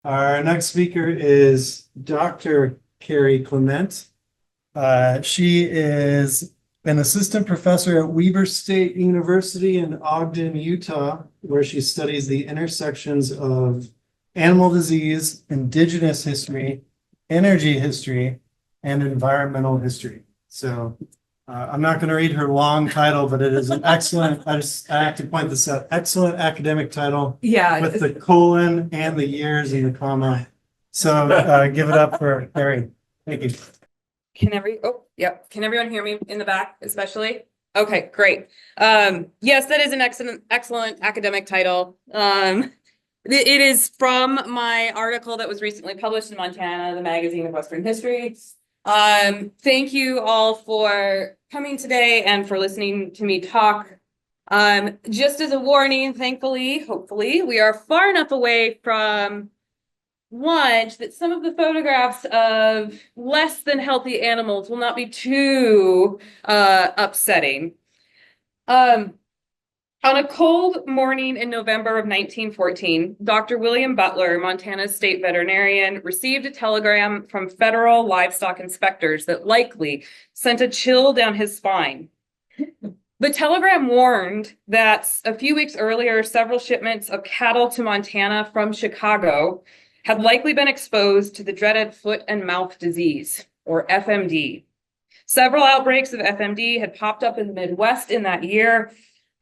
Our next speaker is Dr. Kerri Clement. She is an assistant professor at Weber State University in Ogden, Utah, where she studies the intersections of animal disease, indigenous history, energy history, and environmental history. So I'm not going to read her long title, but it is an excellent, I have to point this out, excellent academic title. Yeah. With the colon and the years and the comma. So give it up for Kerri. Thank you. Can everyone hear me in the back, especially? Okay, great. Yes, that is an excellent academic title. It is from my article that was recently published in Montana, the Magazine of Western History. Thank you all for coming today and for listening to me talk. Just as a warning, thankfully, hopefully, we are far enough away from lunch that some of the photographs of less than healthy animals will not be too upsetting. On a cold morning in November of 1914, Dr. William Butler, Montana's state veterinarian, received a telegram from federal livestock inspectors that likely sent a chill down his spine. The telegram warned that a few weeks earlier, several shipments of cattle to Montana from Chicago had likely been exposed to the dreaded foot and mouth disease, or FMD. Several outbreaks of FMD had popped up in the Midwest in that year,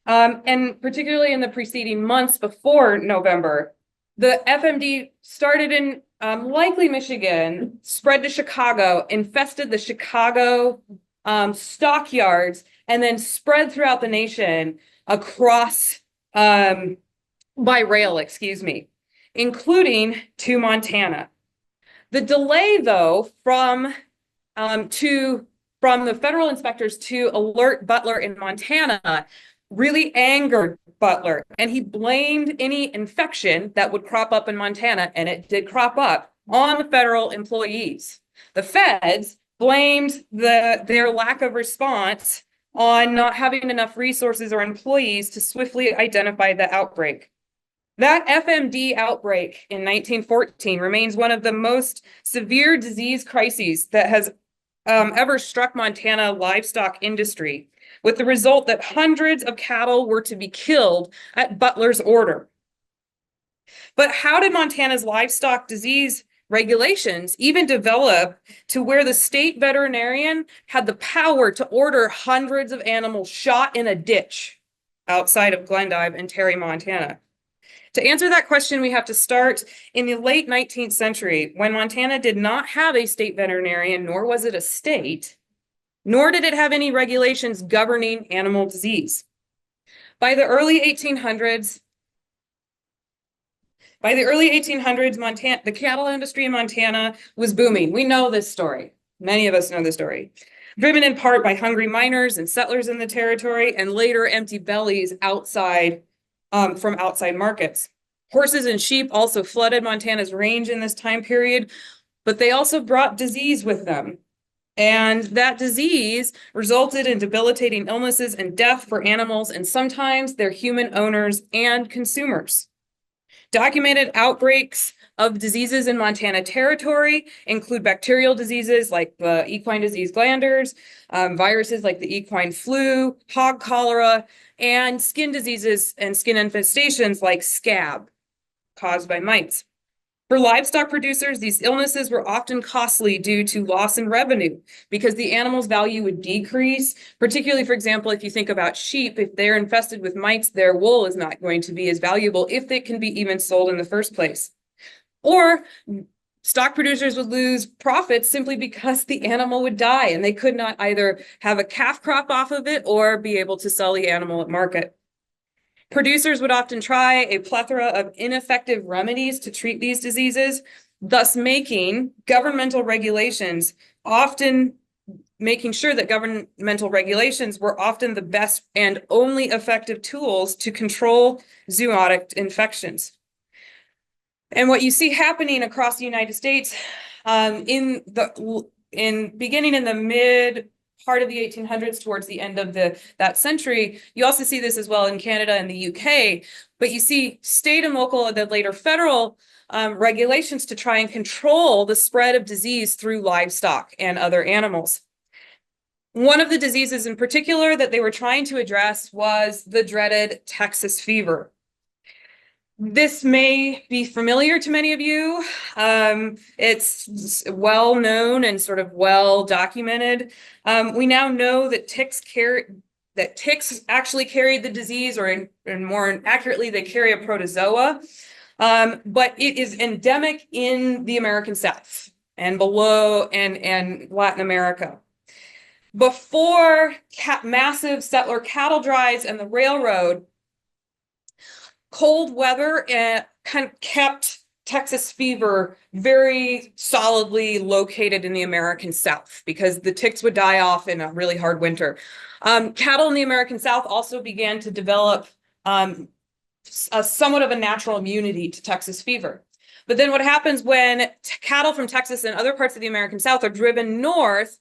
and particularly in the preceding months before November. The FMD started in likely Michigan, spread to Chicago, infested the Chicago stockyards, and then spread throughout the nation across by rail, including to Montana. The delay, though, from the federal inspectors to alert Butler in Montana really angered Butler, and he blamed any infection that would crop up in Montana, and it did crop up, on the federal employees. The feds blamed their lack of response on not having enough resources or employees to swiftly identify the outbreak. That FMD outbreak in 1914 remains one of the most severe disease crises that has ever struck Montana livestock industry, with the result that hundreds of cattle were to be killed at Butler's order. But how did Montana's livestock disease regulations even develop to where the state veterinarian had the power to order hundreds of animals shot in a ditch outside of Glendive and Terry, Montana? To answer that question, we have to start in the late 19th century, when Montana did not have a state veterinarian, nor was it a state, nor did it have any regulations governing animal disease. By the early 1800s, the cattle industry in Montana was booming. We know this story. Many of us know the story. Driven in part by hungry miners and settlers in the territory, and later empty bellies from outside markets. Horses and sheep also flooded Montana's range in this time period, but they also brought disease with them. And that disease resulted in debilitating illnesses and death for animals and sometimes their human owners and consumers. Documented outbreaks of diseases in Montana territory include bacterial diseases like the equine disease glanders, viruses like the equine flu, hog cholera, and skin diseases and skin infestations like scab caused by mites. For livestock producers, these illnesses were often costly due to loss in revenue because the animal's value would decrease. Particularly, for example, if you think about sheep, if they're infested with mites, their wool is not going to be as valuable if it can be even sold in the first place. Or stock producers would lose profits simply because the animal would die and they could not either have a calf crop off of it or be able to sell the animal at market. Producers would often try a plethora of ineffective remedies to treat these diseases, thus making sure that governmental regulations were often the best and only effective tools to control zoonotic infections. And what you see happening across the United States beginning in the mid part of the 1800s towards the end of that century. You also see this as well in Canada and the UK, but you see state and local and then later federal regulations to try and control the spread of disease through livestock and other animals. One of the diseases in particular that they were trying to address was the dreaded Texas fever. This may be familiar to many of you. It's well known and sort of well documented. We now know that ticks actually carry the disease, or more accurately, they carry a protozoa. But it is endemic in the American South and below and Latin America. Before massive settler cattle drives and the railroad, cold weather kind of kept Texas fever very solidly located in the American South because the ticks would die off in a really hard winter. Cattle in the American South also began to develop somewhat of a natural immunity to Texas fever. But then what happens when cattle from Texas and other parts of the American South are driven north,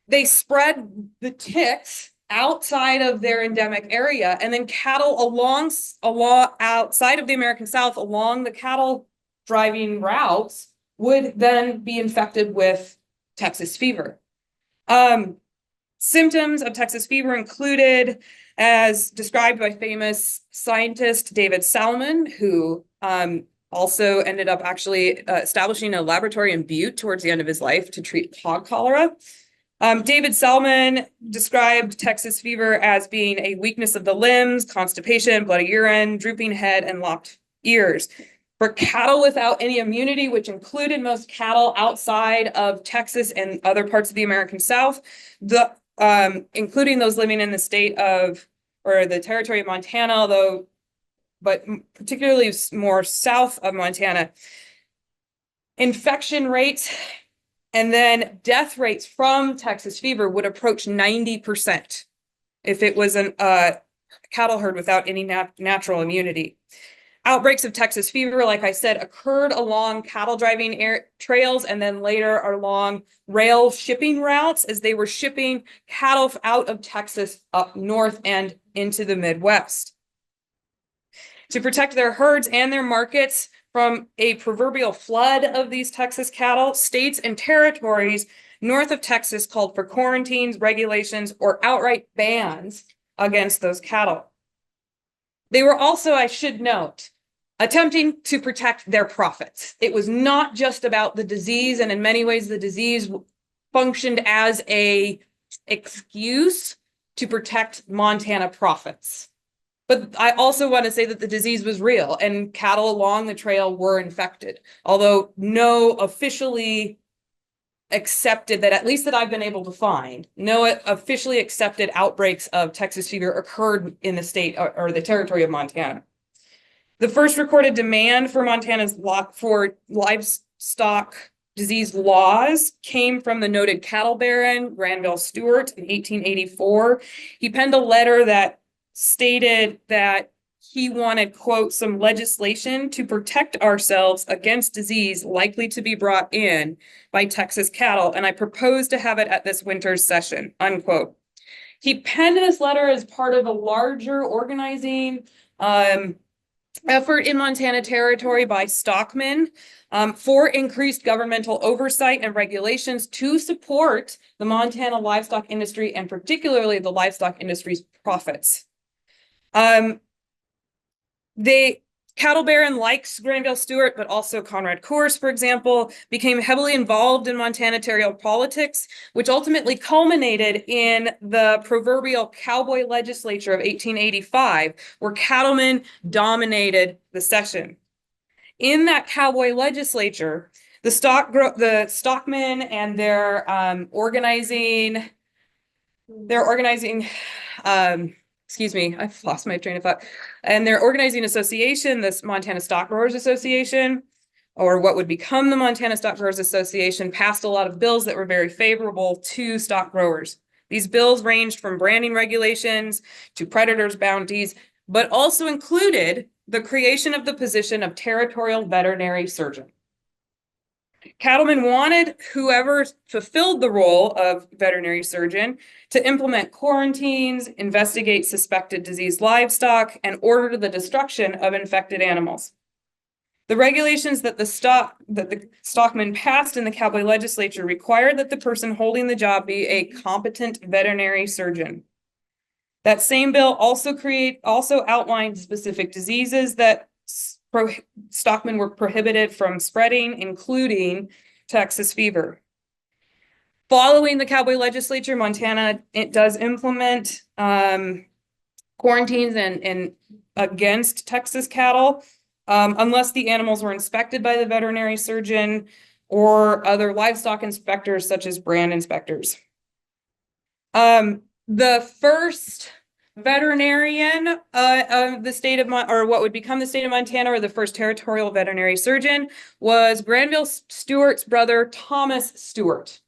they spread the ticks outside of their endemic area, and then cattle along outside of the American South along the cattle driving routes would then be infected with Texas fever. Symptoms of Texas fever included, as described by famous scientist David Salmon, who also ended up actually establishing a laboratory in Butte towards the end of his life to treat hog cholera. David Salmon described Texas fever as being a weakness of the limbs, constipation, bloody urine, drooping head, and locked ears. For cattle without any immunity, which included most cattle outside of Texas and other parts of the American South, including those living in the state of, or the territory of Montana, but particularly more south of Montana, infection rates and then death rates from Texas fever would approach 90% if it was a cattle herd without any natural immunity. Outbreaks of Texas fever, like I said, occurred along cattle driving trails and then later along rail shipping routes as they were shipping cattle out of Texas up north and into the Midwest. To protect their herds and their markets from a proverbial flood of these Texas cattle, states and territories north of Texas called for quarantines, regulations, or outright bans against those cattle. They were also, I should note, attempting to protect their profits. It was not just about the disease, and in many ways the disease functioned as an excuse to protect Montana profits. But I also want to say that the disease was real and cattle along the trail were infected, although no officially accepted, that at least that I've been able to find, no officially accepted outbreaks of Texas fever occurred in the state or the territory of Montana. The first recorded demand for Montana's for livestock disease laws came from the noted cattle baron Granville Stewart in 1884. He penned a letter that stated that he wanted, quote, some legislation to protect ourselves against disease likely to be brought in by Texas cattle, and I propose to have it at this winter's session, unquote. He penned this letter as part of a larger organizing effort in Montana Territory by stockmen for increased governmental oversight and regulations to support the Montana livestock industry and particularly the livestock industry's profits. The cattle baron likes Granville Stewart, but also Conrad Coors, for example, became heavily involved in Montana territorial politics, which ultimately culminated in the proverbial cowboy legislature of 1885, where cattlemen dominated the session. In that cowboy legislature, the stockmen and their organizing, excuse me, I've lost my train of thought. And their organizing association, this Montana Stock Growers Association, or what would become the Montana Stock Growers Association, passed a lot of bills that were very favorable to stock growers. These bills ranged from branding regulations to predators' bounties, but also included the creation of the position of territorial veterinary surgeon. Cattlemen wanted whoever fulfilled the role of veterinary surgeon to implement quarantines, investigate suspected diseased livestock, and order the destruction of infected animals. The regulations that the stockmen passed in the cowboy legislature required that the person holding the job be a competent veterinary surgeon. That same bill also outlined specific diseases that stockmen were prohibited from spreading, including Texas fever. Following the cowboy legislature, Montana, it does implement quarantines and against Texas cattle, unless the animals were inspected by the veterinary surgeon or other livestock inspectors, such as brand inspectors. The first veterinarian of the state of or what would become the state of Montana, or the first territorial veterinary surgeon, was Granville Stewart's brother, Thomas Stewart.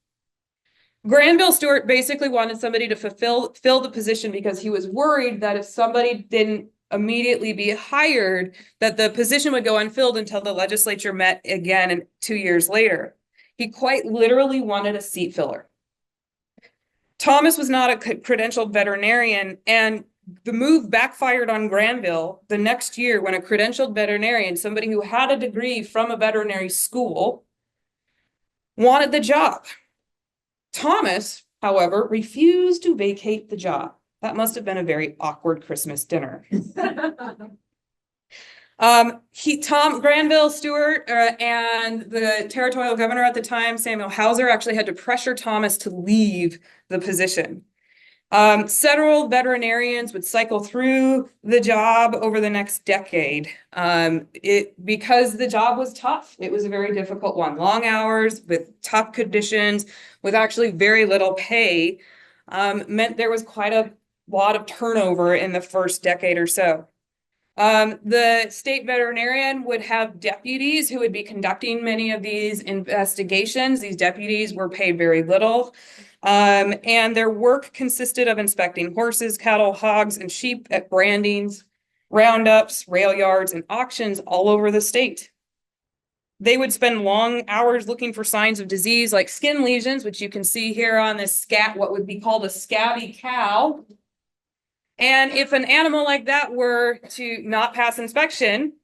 Granville Stewart basically wanted somebody to fill the position because he was worried that if somebody didn't immediately be hired, that the position would go unfilled until the legislature met again 2 years later. He quite literally wanted a seat filler. Thomas was not a credentialed veterinarian, and the move backfired on Granville the next year when a credentialed veterinarian, somebody who had a degree from a veterinary school, wanted the job. Thomas, however, refused to vacate the job. That must have been a very awkward Christmas dinner. Granville Stewart and the territorial governor at the time, Samuel Hauser, actually had to pressure Thomas to leave the position. Several veterinarians would cycle through the job over the next decade because the job was tough. It was a very difficult one. Long hours with tough conditions with actually very little pay meant there was quite a lot of turnover in the first decade or so. The state veterinarian would have deputies who would be conducting many of these investigations. These deputies were paid very little. And their work consisted of inspecting horses, cattle, hogs, and sheep at brandings, roundups, rail yards, and auctions all over the state. They would spend long hours looking for signs of disease like skin lesions, which you can see here on this what would be called a scabby cow. And if an animal like that were to not pass inspection,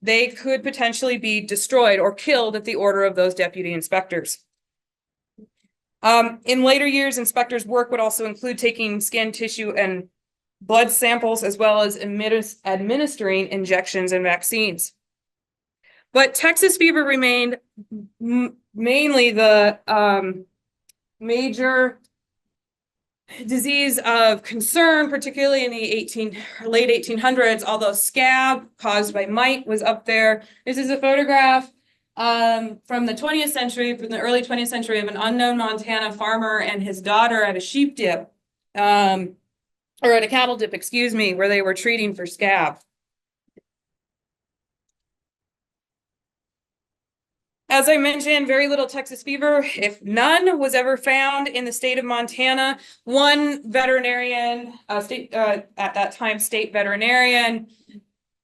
they could potentially be destroyed or killed at the order of those deputy inspectors. In later years, inspectors' work would also include taking skin, tissue, and blood samples, as well as administering injections and vaccines. But Texas fever remained mainly the major disease of concern, particularly in the late 1800s, although scab caused by mite was up there. This is a photograph from the 20th century, from the early 20th century, of an unknown Montana farmer and his daughter at a sheep dip, or at a cattle dip, excuse me, where they were treating for scab. As I mentioned, very little Texas fever, if none, was ever found in the state of Montana. One veterinarian, at that time, state veterinarian,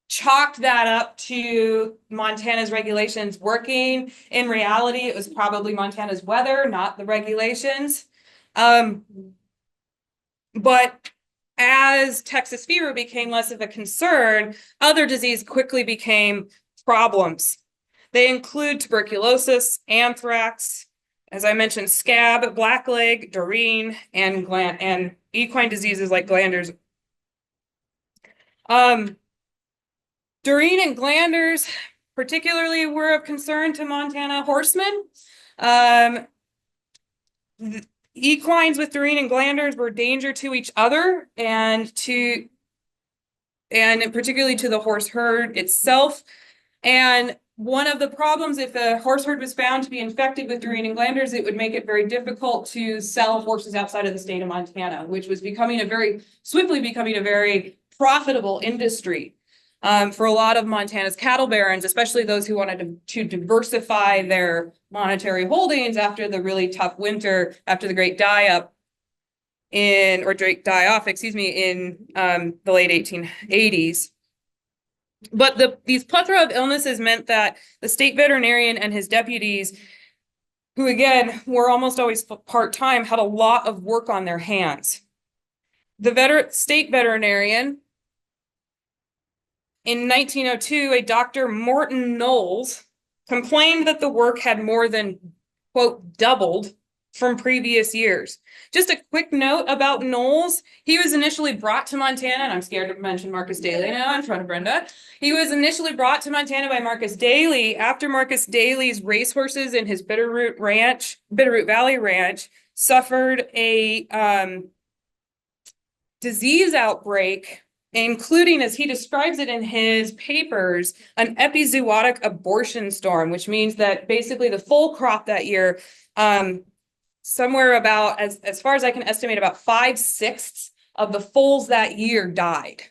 chalked that up to Montana's regulations working. In reality, it was probably Montana's weather, not the regulations. But as Texas fever became less of a concern, other disease quickly became problems. They include tuberculosis, anthrax, as I mentioned, scab, blackleg, dorine, and equine diseases like glanders. Dorine and glanders particularly were of concern to Montana horsemen. Equines with dorine and glanders were a danger to each other and particularly to the horse herd itself. And one of the problems, if a horse herd was found to be infected with dorine and glanders, it would make it very difficult to sell horses outside of the state of Montana, which was swiftly becoming a very profitable industry for a lot of Montana's cattle barons, especially those who wanted to diversify their monetary holdings after the really tough winter, after the great die-off, in the late 1880s. But these plethora of illnesses meant that the state veterinarian and his deputies who again, were almost always part-time, had a lot of work on their hands. The state veterinarian in 1902, a Dr. Morton Ness complained that the work had more than, quote, doubled from previous years. Just a quick note about Knowles. He was initially brought to Montana, and I'm scared to mention Marcus Daly now in front of Brenda. He was initially brought to Montana by Marcus Daly after Marcus Daly's racehorses in his Bitterroot Valley Ranch suffered a disease outbreak, including, as he describes it in his papers, an epizootic abortion storm, which means that basically the full crop that year, somewhere about, as far as I can estimate, about 5/6 of the foals that year died.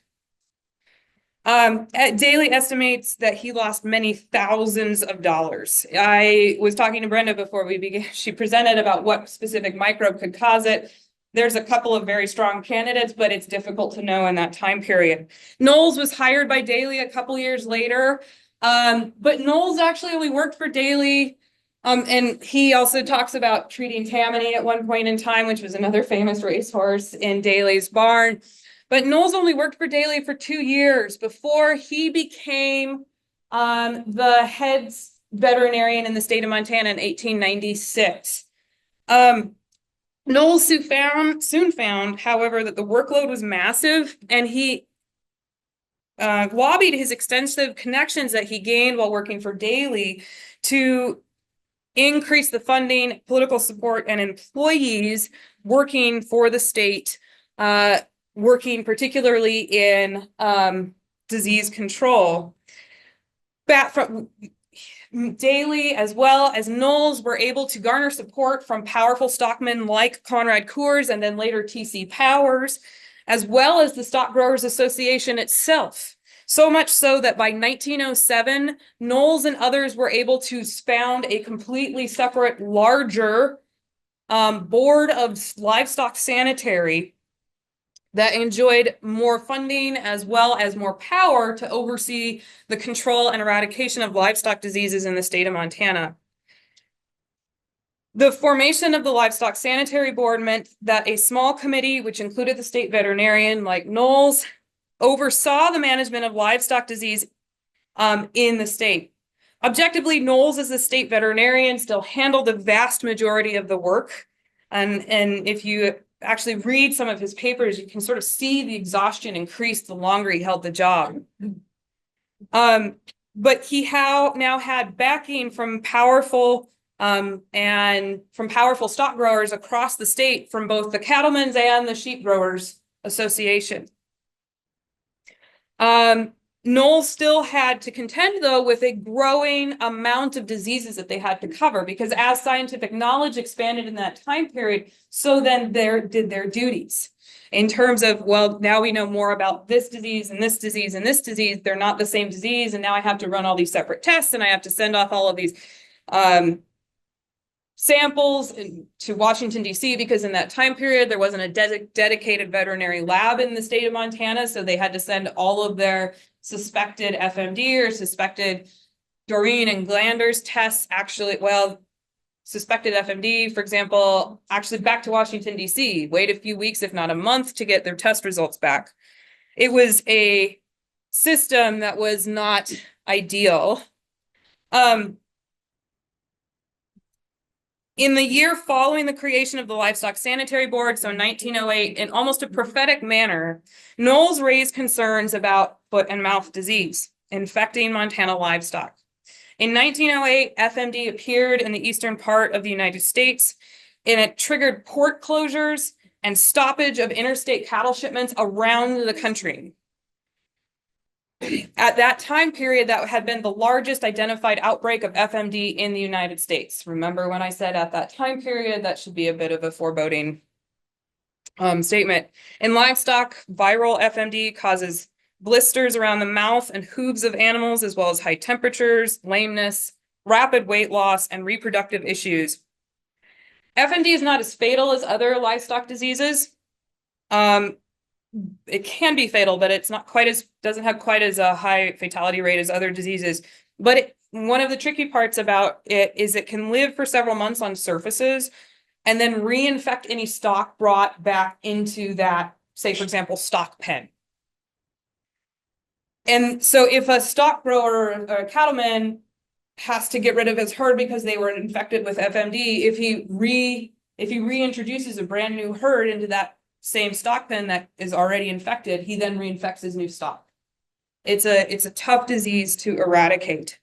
Daly estimates that he lost many thousands of dollars. I was talking to Brenda before we began. She presented about what specific microbe could cause it. There's a couple of very strong candidates, but it's difficult to know in that time period. Knowles was hired by Daly a couple years later, but Knowles actually only worked for Daly. And he also talks about treating Tammany at one point in time, which was another famous racehorse in Daly's barn. But Knowles only worked for Daly for 2 years before he became the head veterinarian in the state of Montana in 1896. Knowles soon found, however, that the workload was massive, and he lobbied his extensive connections that he gained while working for Daly to increase the funding, political support, and employees working for the state, working particularly in disease control. Daly, as well as Knowles, were able to garner support from powerful stockmen like Conrad Coors and then later T.C. Powers, as well as the Stock Growers Association itself. So much so that by 1907, Knowles and others were able to found a completely separate, larger board of livestock sanitary that enjoyed more funding as well as more power to oversee the control and eradication of livestock diseases in the state of Montana. The formation of the Livestock Sanitary Board meant that a small committee, which included the state veterinarian like Knowles, oversaw the management of livestock disease in the state. Objectively, Knowles, as the state veterinarian, still handled the vast majority of the work. And if you actually read some of his papers, you can sort of see the exhaustion increase the longer he held the job. But he now had backing from powerful stock growers across the state, from both the Cattlemen's and the Sheep Growers Association. Knowles still had to contend, though, with a growing amount of diseases that they had to cover, because as scientific knowledge expanded in that time period, so then did their duties. In terms of, well, now we know more about this disease and this disease and this disease. They're not the same disease, and now I have to run all these separate tests, and I have to send off all of these samples to Washington, D.C., because in that time period, there wasn't a dedicated veterinary lab in the state of Montana, so they had to send all of their suspected FMD or suspected Doreen and Glanders tests, suspected FMD, for example, actually back to Washington, D.C., wait a few weeks, if not a month, to get their test results back. It was a system that was not ideal. In the year following the creation of the Livestock Sanitary Board, so 1908, in almost a prophetic manner, Knowles raised concerns about foot and mouth disease infecting Montana livestock. In 1908, FMD appeared in the eastern part of the United States, and it triggered port closures and stoppage of interstate cattle shipments around the country. At that time period, that had been the largest identified outbreak of FMD in the United States. Remember when I said at that time period, that should be a bit of a foreboding statement. In livestock, viral FMD causes blisters around the mouth and hooves of animals, as well as high temperatures, lameness, rapid weight loss, and reproductive issues. FMD is not as fatal as other livestock diseases. It can be fatal, but it's not quite as, doesn't have quite as a high fatality rate as other diseases. But one of the tricky parts about it is it can live for several months on surfaces and then reinfect any stock brought back into that, say, for example, stock pen. And so if a stock grower or a cattleman has to get rid of his herd because they were infected with FMD, if he reintroduces a brand new herd into that same stock pen that is already infected, he then reinfects his new stock. It's a tough disease to eradicate.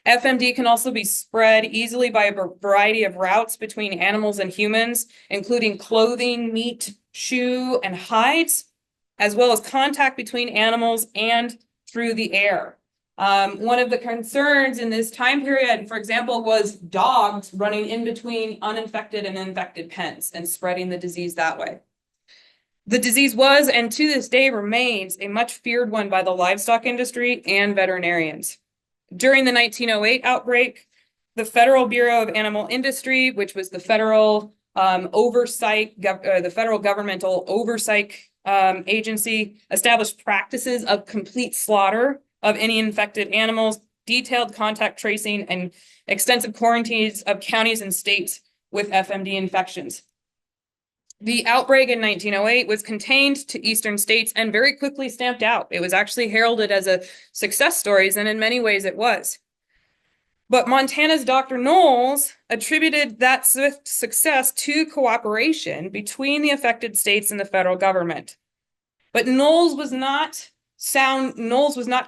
FMD can also be spread easily by a variety of routes between animals and humans, including clothing, meat, shoe, and hides, as well as contact between animals and through the air. One of the concerns in this time period, for example, was dogs running in between uninfected and infected pens and spreading the disease that way. The disease was, and to this day remains, a much feared one by the livestock industry and veterinarians. During the 1908 outbreak, the Federal Bureau of Animal Industry, which was the federal the federal governmental oversight agency, established practices of complete slaughter of any infected animals, detailed contact tracing, and extensive quarantines of counties and states with FMD infections. The outbreak in 1908 was contained to eastern states and very quickly stamped out. It was actually heralded as a success story, and in many ways it was. But Montana's Dr. Knowles attributed that swift success to cooperation between the affected states and the federal government. But Knowles was not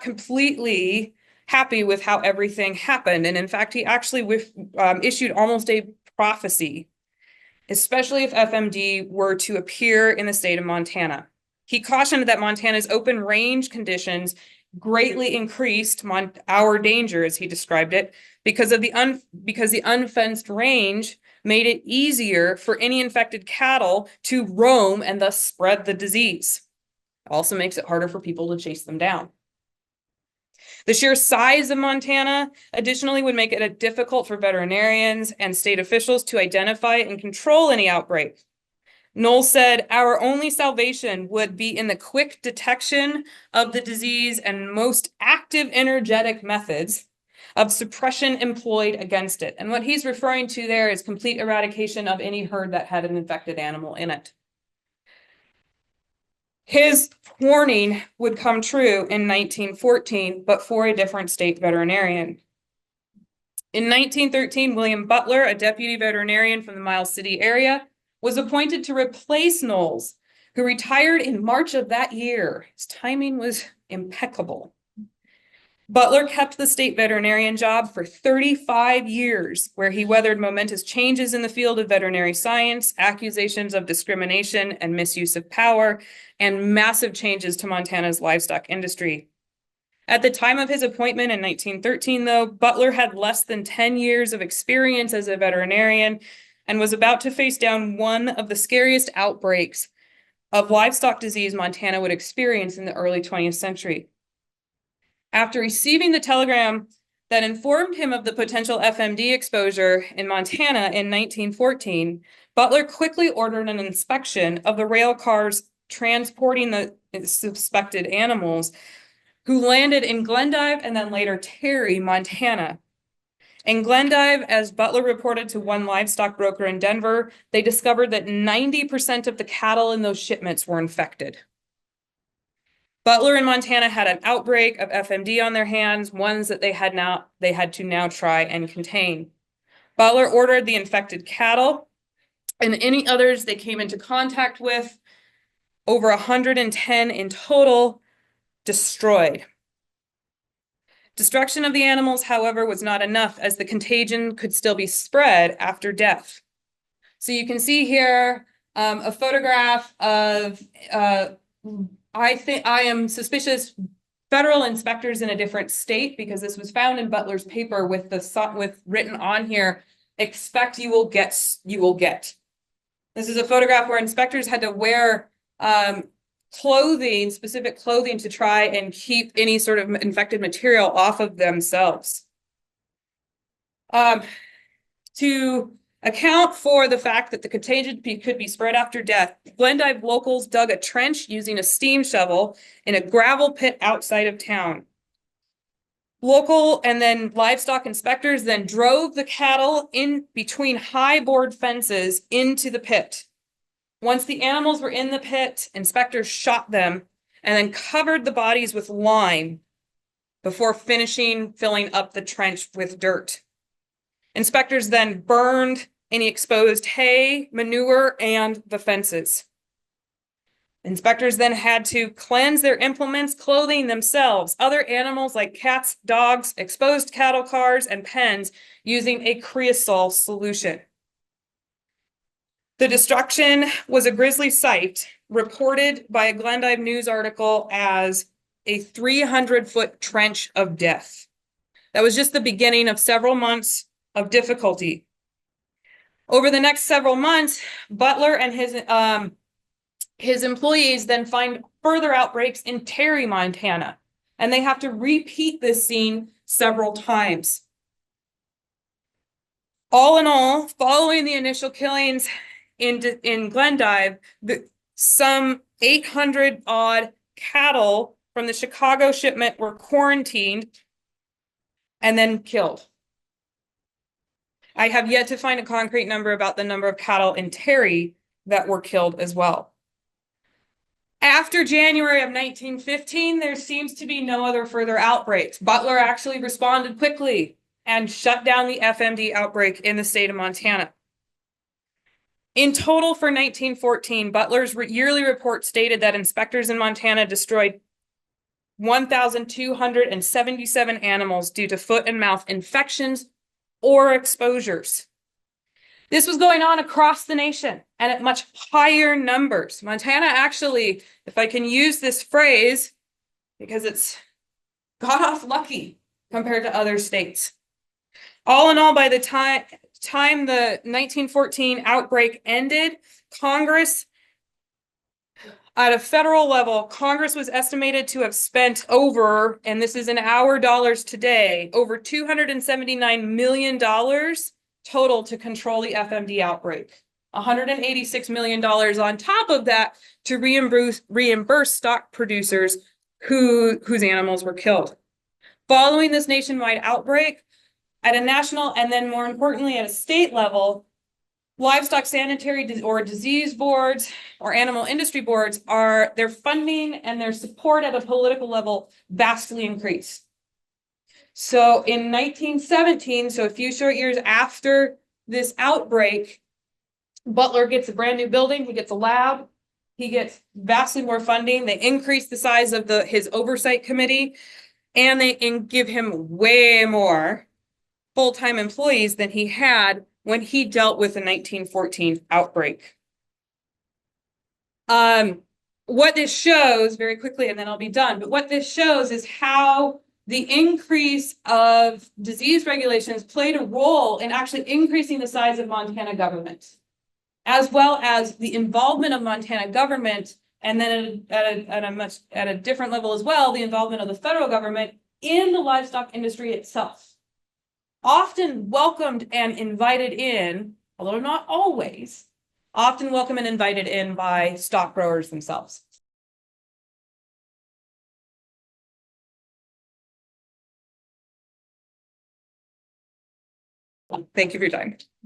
completely happy with how everything happened. And in fact, he actually issued almost a prophecy, especially if FMD were to appear in the state of Montana. He cautioned that Montana's open range conditions greatly increased our danger, as he described it, because the unfenced range made it easier for any infected cattle to roam and thus spread the disease. It also makes it harder for people to chase them down. The sheer size of Montana, additionally, would make it difficult for veterinarians and state officials to identify and control any outbreak. Knowles said, "Our only salvation would be in the quick detection of the disease and most active energetic methods of suppression employed against it." And what he's referring to there is complete eradication of any herd that had an infected animal in it. His warning would come true in 1914, but for a different state veterinarian. In 1913, William Butler, a deputy veterinarian from the Miles City area, was appointed to replace Knowles, who retired in March of that year. His timing was impeccable. Butler kept the state veterinarian job for 35 years, where he weathered momentous changes in the field of veterinary science, accusations of discrimination and misuse of power, and massive changes to Montana's livestock industry. At the time of his appointment in 1913, though, Butler had less than 10 years of experience as a veterinarian and was about to face down one of the scariest outbreaks of livestock disease Montana would experience in the early 20th century. After receiving the telegram that informed him of the potential FMD exposure in Montana in 1914, Butler quickly ordered an inspection of the rail cars transporting the suspected animals, who landed in Glendive and then later Terry, Montana. In Glendive, as Butler reported to one livestock broker in Denver, they discovered that 90% of the cattle in those shipments were infected. Butler and Montana had an outbreak of FMD on their hands, ones that they had to now try and contain. Butler ordered the infected cattle and any others they came into contact with, over 110 in total, destroyed. Destruction of the animals, however, was not enough, as the contagion could still be spread after death. So you can see here a photograph of, I am suspicious, federal inspectors in a different state, because this was found in Butler's paper with written on here, "Expect you will get, you will get." This is a photograph where inspectors had to wear specific clothing to try and keep any sort of infected material off of themselves. To account for the fact that the contagion could be spread after death, Glendive locals dug a trench using a steam shovel in a gravel pit outside of town. Local and then livestock inspectors then drove the cattle in between high board fences into the pit. Once the animals were in the pit, inspectors shot them and then covered the bodies with lime before filling up the trench with dirt. Inspectors then burned any exposed hay, manure, and the fences. Inspectors then had to cleanse their implements, clothing, themselves, other animals like cats, dogs, exposed cattle cars, and pens using a creosol solution. The destruction was a grisly sight, reported by a Glendive News article as a 300-foot trench of death. That was just the beginning of several months of difficulty. Over the next several months, Butler and his employees then find further outbreaks in Terry, Montana, and they have to repeat this scene several times. All in all, following the initial killings in Glendive, some 800 odd cattle from the Chicago shipment were quarantined and then killed. I have yet to find a concrete number about the number of cattle in Terry that were killed as well. After January of 1915, there seems to be no other further outbreaks. Butler actually responded quickly and shut down the FMD outbreak in the state of Montana. In total for 1914, Butler's yearly report stated that inspectors in Montana destroyed 1,277 animals due to foot and mouth infections or exposures. This was going on across the nation and at much higher numbers. Montana actually, if I can use this phrase, because it's got off lucky compared to other states. All in all, by the time the 1914 outbreak ended, Congress, at a federal level, Congress was estimated to have spent over, and this is in our dollars today, over $279 million total to control the FMD outbreak. $186 million on top of that to reimburse stock producers whose animals were killed. Following this nationwide outbreak, at a national and then more importantly at a state level, livestock sanitary or disease boards or animal industry boards their funding and their support at a political level vastly increased. So in 1917, so a few short years after this outbreak, Butler gets a brand new building, he gets a lab, he gets vastly more funding, they increase the size of his oversight committee, and they give him way more full-time employees than he had when he dealt with the 1914 outbreak. What this shows, very quickly, and then I'll be done, but what this shows is how the increase of disease regulations played a role in actually increasing the size of Montana government, as well as the involvement of Montana government, and then at a different level as well, the involvement of the federal government in the livestock industry itself. Often welcomed and invited in, although not always, often welcomed and invited in by stock growers themselves. Thank you for your time.